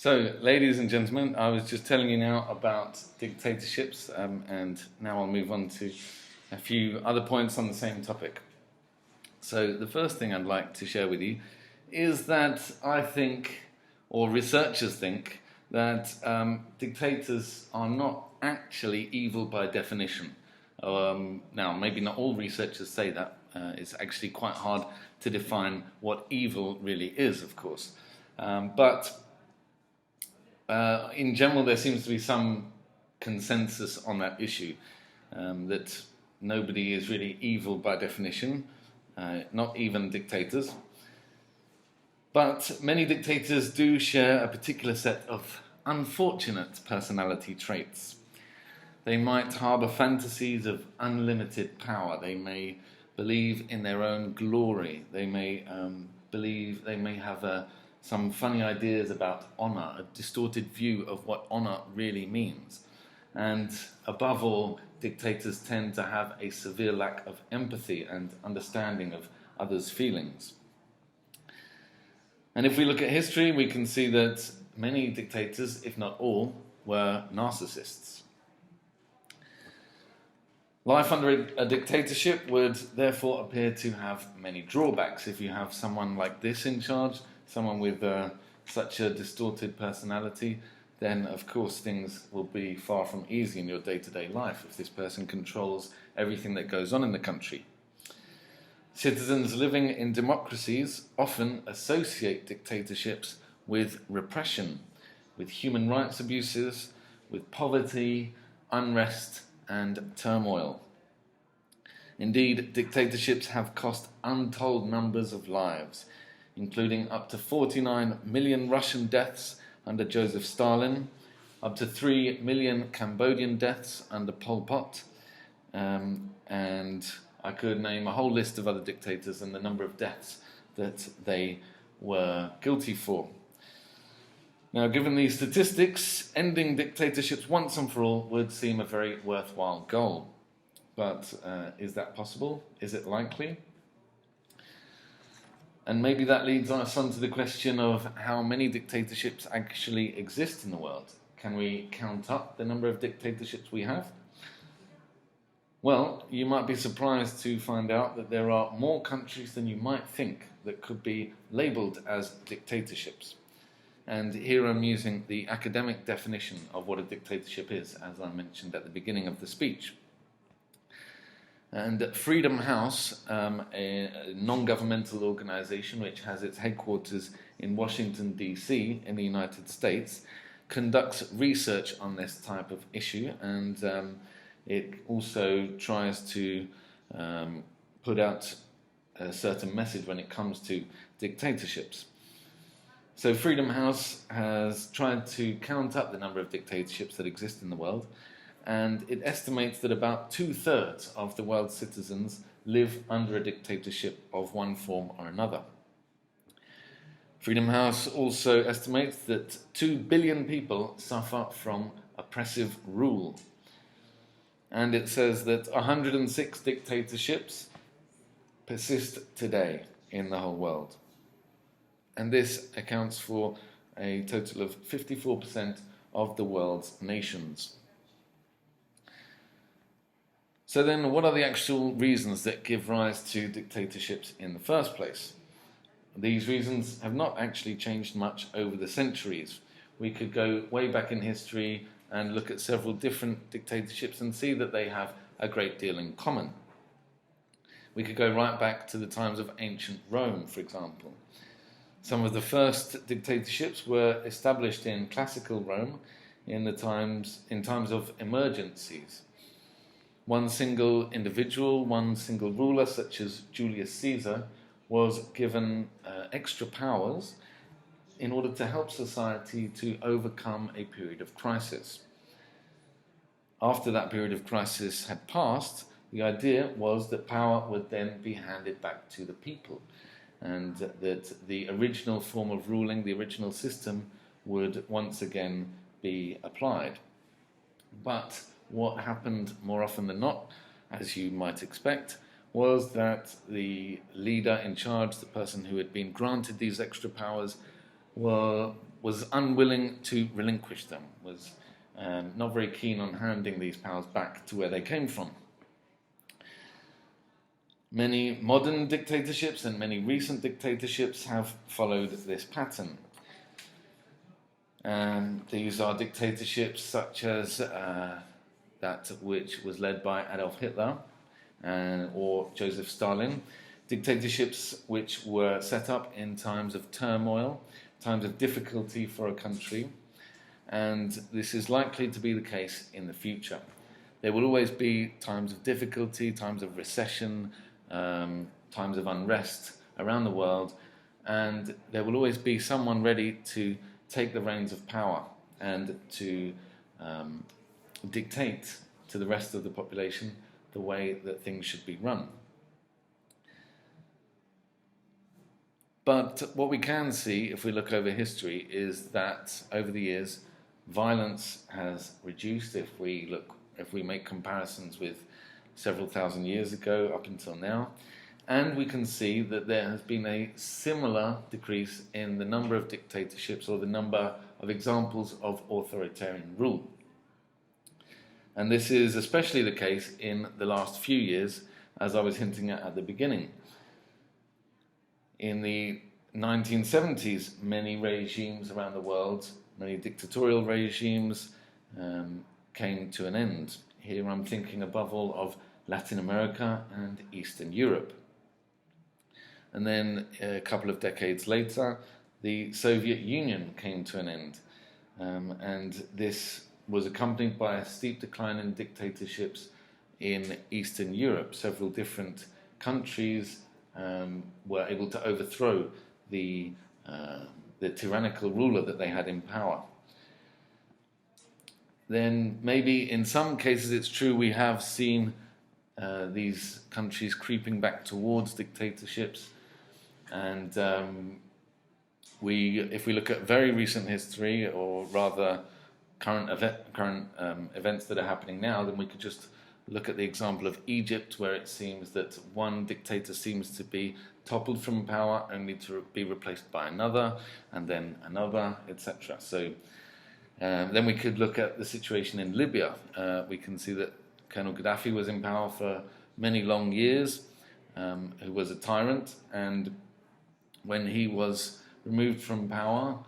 So, ladies and gentlemen, I was just telling you now about dictatorships, and now I'll move on to a few other points on the same topic. So, the first thing I'd like to share with you is that I think, or researchers think, that dictators are not actually evil by definition. Now, maybe not all researchers say that. It's actually quite hard to define what evil really is, of course. But in general, there seems to be some consensus on that issue, that nobody is really evil by definition, not even dictators. But many dictators do share a particular set of unfortunate personality traits. They might harbour fantasies of unlimited power. They may believe in their own glory. They may have some funny ideas about honour, a distorted view of what honour really means. And above all, dictators tend to have a severe lack of empathy and understanding of others' feelings. And if we look at history, we can see that many dictators, if not all, were narcissists. Life under a dictatorship would therefore appear to have many drawbacks. If you have someone like this in charge, someone with such a distorted personality, then of course things will be far from easy in your day-to-day life if this person controls everything that goes on in the country. Citizens living in democracies often associate dictatorships with repression, with human rights abuses, with poverty, unrest, and turmoil. Indeed, dictatorships have cost untold numbers of lives, including up to 49 million Russian deaths under Joseph Stalin, up to 3 million Cambodian deaths under Pol Pot, and I could name a whole list of other dictators and the number of deaths that they were guilty for. Now, given these statistics, ending dictatorships once and for all would seem a very worthwhile goal. But is that possible? Is it likely? And maybe that leads us on to the question of how many dictatorships actually exist in the world. Can we count up the number of dictatorships we have? Well, you might be surprised to find out that there are more countries than you might think that could be labelled as dictatorships. And here I'm using the academic definition of what a dictatorship is, as I mentioned at the beginning of the speech. And Freedom House, a non-governmental organisation which has its headquarters in Washington, D.C. in the United States, conducts research on this type of issue, and it also tries to put out a certain message when it comes to dictatorships. So Freedom House has tried to count up the number of dictatorships that exist in the world, and it estimates that about 2/3 of the world's citizens live under a dictatorship of one form or another. Freedom House also estimates that 2 billion people suffer from oppressive rule. And it says that 106 dictatorships persist today in the whole world. And this accounts for a total of 54% of the world's nations. So then, what are the actual reasons that give rise to dictatorships in the first place? These reasons have not actually changed much over the centuries. We could go way back in history and look at several different dictatorships and see that they have a great deal in common. We could go right back to the times of ancient Rome, for example. Some of the first dictatorships were established in classical Rome in times of emergencies. One single individual, one single ruler, such as Julius Caesar, was given extra powers in order to help society to overcome a period of crisis. After that period of crisis had passed, the idea was that power would then be handed back to the people, and that the original form of ruling, the original system, would once again be applied. But what happened more often than not, as you might expect, was that the leader in charge, the person who had been granted these extra powers, was unwilling to relinquish them, was not very keen on handing these powers back to where they came from. Many modern dictatorships and many recent dictatorships have followed this pattern. These are dictatorships such as that which was led by Adolf Hitler or Joseph Stalin, dictatorships which were set up in times of turmoil, times of difficulty for a country, and this is likely to be the case in the future. There will always be times of difficulty, times of recession, times of unrest around the world, and there will always be someone ready to take the reins of power and to dictate to the rest of the population the way that things should be run. But what we can see if we look over history is that over the years violence has reduced. If we make comparisons with several thousand years ago up until now, and we can see that there has been a similar decrease in the number of dictatorships or the number of examples of authoritarian rule. And this is especially the case in the last few years, as I was hinting at the beginning. In the 1970s, many regimes around the world, many dictatorial regimes came to an end. Here I'm thinking above all of Latin America and Eastern Europe. And then a couple of decades later, the Soviet Union came to an end. And this was accompanied by a steep decline in dictatorships in Eastern Europe. Several different countries were able to overthrow the tyrannical ruler that they had in power. Then maybe in some cases it's true we have seen these countries creeping back towards dictatorships, and if we look at very recent history, or rather current events that are happening now, then we could just look at the example of Egypt, where it seems that one dictator seems to be toppled from power only to be replaced by another, and then another, etc. So then we could look at the situation in Libya. We can see that Colonel Gaddafi was in power for many long years, who was a tyrant, and when he was removed from power,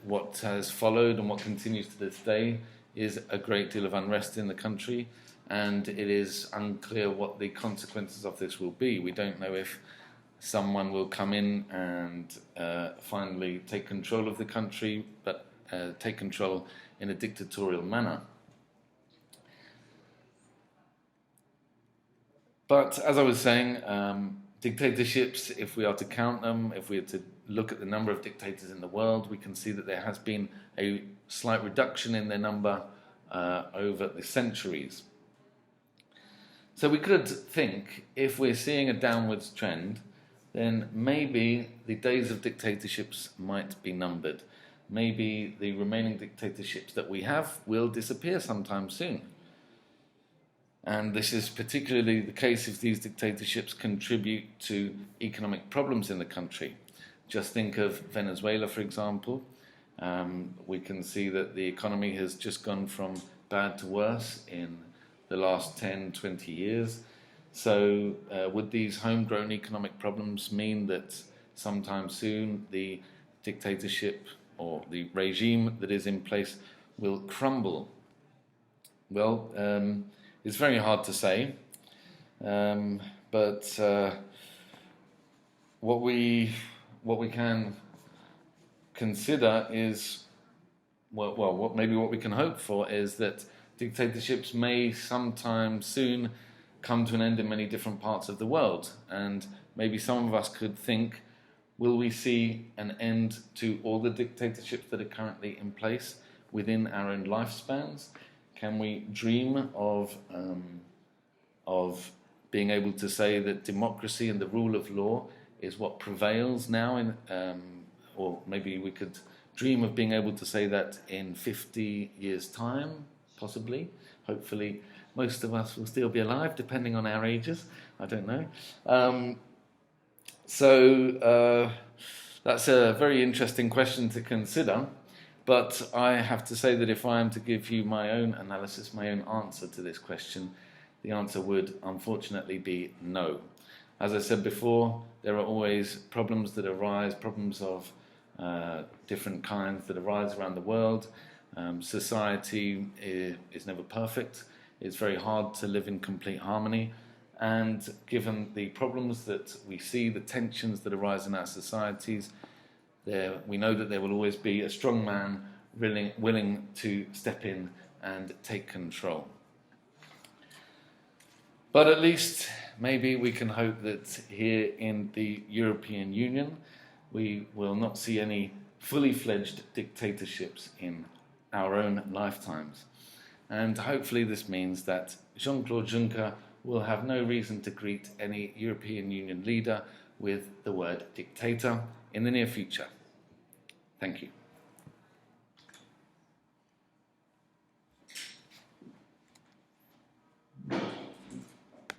what has followed and what continues to this day is a great deal of unrest in the country, and it is unclear what the consequences of this will be. We don't know if someone will come in and finally take control of the country, but take control in a dictatorial manner. But as I was saying, dictatorships, if we are to count them, if we are to look at the number of dictators in the world, we can see that there has been a slight reduction in their number over the centuries. So we could think, if we're seeing a downwards trend, then maybe the days of dictatorships might be numbered. Maybe the remaining dictatorships that we have will disappear sometime soon. And this is particularly the case if these dictatorships contribute to economic problems in the country. Just think of Venezuela, for example. We can see that the economy has just gone from bad to worse in the last 10, 20 years. So would these homegrown economic problems mean that sometime soon the dictatorship or the regime that is in place will crumble? Well, it's very hard to say, but what we can consider is, what we can hope for is that dictatorships may sometime soon come to an end in many different parts of the world, and maybe some of us could think, will we see an end to all the dictatorships that are currently in place within our own lifespans? Can we dream of being able to say that democracy and the rule of law is what prevails now, or maybe we could dream of being able to say that in 50 years' time, possibly. Hopefully, most of us will still be alive, depending on our ages. I don't know. So that's a very interesting question to consider. But I have to say that if I am to give you my own analysis, my own answer to this question, the answer would unfortunately be no. As I said before, there are always problems that arise, problems of different kinds that arise around the world. Society is never perfect. It's very hard to live in complete harmony. And given the problems that we see, the tensions that arise in our societies, we know that there will always be a strong man willing to step in and take control. But at least maybe we can hope that here in the European Union we will not see any fully fledged dictatorships in our own lifetimes. And hopefully this means that Jean-Claude Juncker will have no reason to greet any European Union leader with the word dictator in the near future. Thank you.